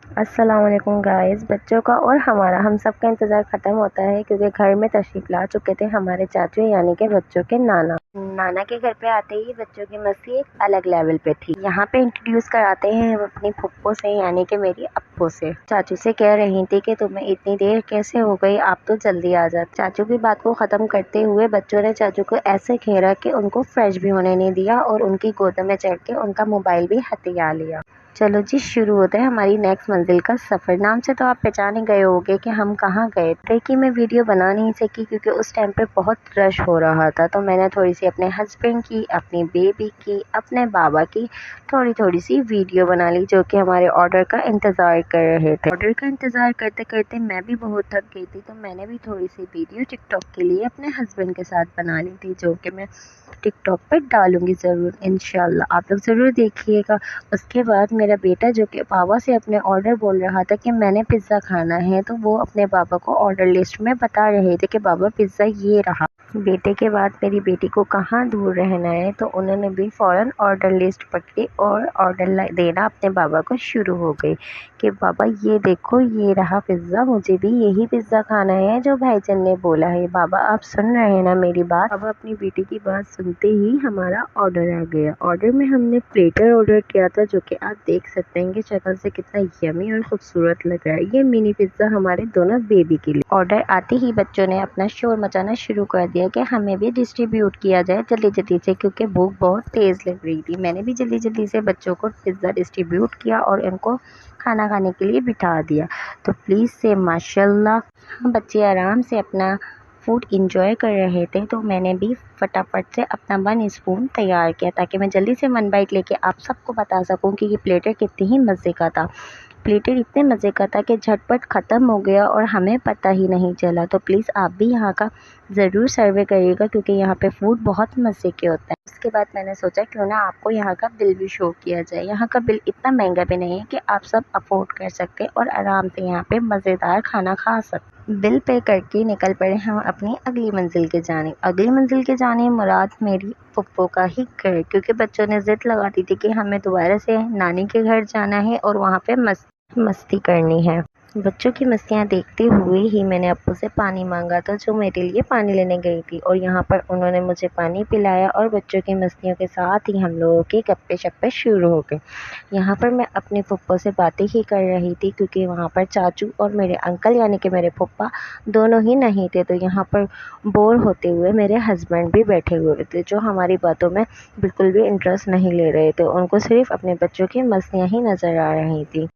अस्सलाम वालेकुम गाइस। बच्चों का और हमारा हम सब का इंतज़ार ख़त्म होता है क्योंकि घर में तशरीफ़ ला चुके थे हमारे चाचू यानी कि बच्चों के नाना। नाना के घर पे आते ही बच्चों की मस्ती एक अलग लेवल पे थी। यहाँ पे इंट्रोड्यूस कराते हैं हम अपनी फुप्पो से यानी कि मेरी अप्पो से। चाचू से कह रही थी कि तुम्हें इतनी देर कैसे हो गई, आप तो जल्दी आ जाते। चाचू की बात को ख़त्म करते हुए बच्चों ने चाचू को ऐसे घेरा कि उनको फ्रेश भी होने नहीं दिया और उनकी गोद में चढ़ के उनका मोबाइल भी हथिया लिया। चलो जी, शुरू होता है हमारी नेक्स्ट मंजिल का सफ़र। नाम से तो आप पहचाने गए होंगे कि हम कहाँ गए थे कि मैं वीडियो बना नहीं सकी क्योंकि उस टाइम पे बहुत रश हो रहा था, तो मैंने थोड़ी सी अपने हस्बैंड की, अपनी बेबी की, अपने बाबा की थोड़ी सी वीडियो बना ली जो कि हमारे ऑर्डर का इंतज़ार कर रहे थे। ऑर्डर का इंतज़ार करते करते मैं भी बहुत थक गई थी, तो मैंने भी थोड़ी सी वीडियो टिकटॉक के लिए अपने हस्बैंड के साथ बना ली थी जो कि मैं टिकटॉक पर डालूंगी ज़रूर इंशाल्लाह, आप लोग ज़रूर देखिएगा। उसके बाद मेरा बेटा जो कि बाबा से अपने ऑर्डर बोल रहा था कि मैंने पिज़्ज़ा खाना है, तो वो अपने बाबा को ऑर्डर लिस्ट में बता रहे थे कि बाबा पिज़्ज़ा ये रहा। बेटे के बाद मेरी बेटी को कहाँ दूर रहना है, तो उन्होंने भी फ़ौरन ऑर्डर लिस्ट पकड़ी और ऑर्डर देना अपने बाबा को शुरू हो गई कि बाबा ये देखो ये रहा पिज़्ज़ा, मुझे भी यही पिज़्ज़ा खाना है जो भाईजान ने बोला है। बाबा आप सुन रहे हैं ना मेरी बात। बाबा अपनी बेटी की बात सुनते ही हमारा ऑर्डर आ गया। ऑर्डर में हमने प्लेटर ऑर्डर किया था जो कि आप देख सकते हैं कि शक्ल से कितना यमी और खूबसूरत लग रहा है। ये मिनी पिज़्ज़ा हमारे दोनों बेबी के लिए। ऑर्डर आते ही बच्चों ने अपना शोर मचाना शुरू कर दिया कि हमें भी डिस्ट्रीब्यूट किया जाए जल्दी जल्दी से, क्योंकि भूख बहुत तेज़ लग रही थी। मैंने भी जल्दी जल्दी से बच्चों को पिज़्ज़ा डिस्ट्रीब्यूट किया और इनको खाना खाने के लिए बिठा दिया। तो प्लीज़ से माशाल्लाह बच्चे आराम से अपना फूड इंजॉय कर रहे थे, तो मैंने भी फटाफट से अपना 1 स्पून तैयार किया ताकि मैं जल्दी से 1 बाइट लेके आप सबको बता सकूं कि ये प्लेटर कितनी ही मज़े का था। प्लेटर इतने मज़े का था कि झटपट ख़त्म हो गया और हमें पता ही नहीं चला। तो प्लीज़ आप भी यहाँ का ज़रूर सर्वे करिएगा क्योंकि यहाँ पे फूड बहुत मज़े के होता है। उसके बाद मैंने सोचा क्यों ना आपको यहाँ का बिल भी शो किया जाए। यहाँ का बिल इतना महंगा भी नहीं है कि आप सब अफोर्ड कर सकते और आराम से यहाँ पे मज़ेदार खाना खा सकते। बिल पे करके निकल पड़े हम अपनी अगली मंजिल के जाने। अगली मंजिल के जाने मुराद मेरी फुप्पो का ही घर, क्योंकि बच्चों ने ज़िद लगा दी थी कि हमें दोबारा से नानी के घर जाना है और वहाँ पे मस्ती करनी है। बच्चों की मस्तियाँ देखते हुए ही मैंने अप्पू से पानी मांगा था जो मेरे लिए पानी लेने गई थी, और यहाँ पर उन्होंने मुझे पानी पिलाया और बच्चों की मस्तियों के साथ ही हम लोगों के गप्पे शप्पे शुरू हो गए। यहाँ पर मैं अपनी फुप्पो से बातें ही कर रही थी क्योंकि वहाँ पर चाचू और मेरे अंकल यानी कि मेरे फुप्पा दोनों ही नहीं थे, तो यहाँ पर बोर होते हुए मेरे हस्बैंड भी बैठे हुए थे जो हमारी बातों में बिल्कुल भी इंटरेस्ट नहीं ले रहे थे। उनको सिर्फ अपने बच्चों की मस्तियाँ ही नज़र आ रही थी।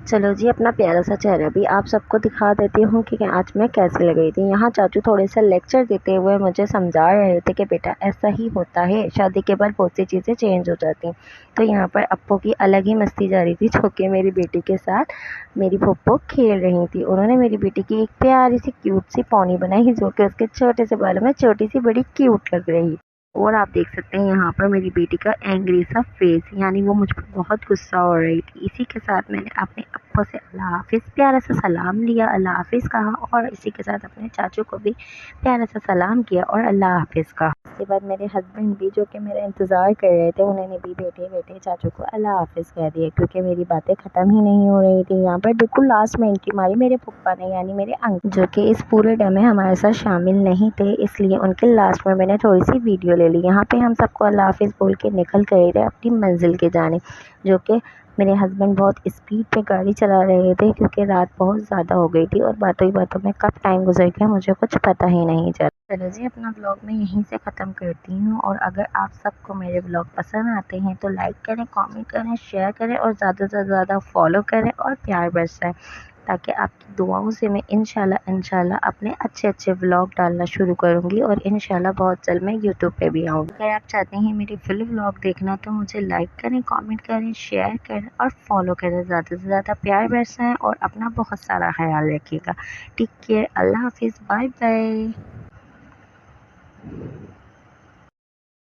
चलो जी, अपना प्यारा सा चेहरा भी आप सबको दिखा देती हूँ कि आज मैं कैसे लग रही थी। यहाँ चाचू थोड़े से लेक्चर देते हुए मुझे समझा रहे थे कि बेटा ऐसा ही होता है, शादी के बाद बहुत सी चीज़ें चेंज हो जाती। तो यहाँ पर अप्पू की अलग ही मस्ती जारी थी जो कि मेरी बेटी के साथ मेरी फुप्पो खेल रही थी। उन्होंने मेरी बेटी की एक प्यारी सी क्यूट सी पौनी बनाई जो कि उसके छोटे से बालों में छोटी सी बड़ी क्यूट लग रही। और आप देख सकते हैं यहाँ पर मेरी बेटी का एंग्री सा फेस, यानी वो मुझ पर बहुत गुस्सा हो रही थी। इसी के साथ मैंने अपने अप्पू से अल्लाह हाफिज़ प्यारा सा सलाम लिया, अल्लाह हाफिज़ कहा, और इसी के साथ अपने चाचू को भी प्यारा सा सलाम किया और अल्लाह हाफिज़ कहा। इसके बाद मेरे हस्बैंड भी जो कि मेरा इंतज़ार कर रहे थे, उन्होंने भी बैठे बैठे चाचू को अल्लाह हाफिज़ कह दिया क्योंकि मेरी बातें ख़त्म ही नहीं हो रही थी। यहाँ पर बिल्कुल लास्ट में एंट्री मारी मेरे पप्पा ने, यानी मेरे अंकल, जो कि इस पूरे डे में हमारे साथ शामिल नहीं थे, इसलिए उनके लास्ट में मैंने थोड़ी सी वीडियो ले ली। यहाँ पे हम सबको अल्लाह हाफिज़ बोल के निकल गए थे अपनी मंजिल के जाने, जो कि मेरे हस्बैंड बहुत स्पीड पे गाड़ी चला रहे थे क्योंकि रात बहुत ज़्यादा हो गई थी और बातों ही बातों में कब टाइम गुजर गया मुझे कुछ पता ही नहीं चला। चलो जी, अपना ब्लॉग मैं यहीं से ख़त्म करती हूँ, और अगर आप सबको मेरे ब्लॉग पसंद आते हैं तो लाइक करें, कमेंट करें, शेयर करें और ज़्यादा से ज़्यादा फॉलो करें और प्यार बरसाएं, ताकि आपकी दुआओं से मैं इंशाल्लाह अपने अच्छे व्लॉग डालना शुरू करूँगी और इंशाल्लाह बहुत जल्द मैं यूट्यूब पे भी आऊँगी। अगर आप चाहते हैं मेरे फुल व्लॉग देखना तो मुझे लाइक करें, कमेंट करें, शेयर करें और फॉलो करें। ज़्यादा से ज़्यादा प्यार बरसाएं और अपना बहुत सारा ख्याल रखिएगा। टेक केयर, अल्लाह हाफिज़, बाय बाय।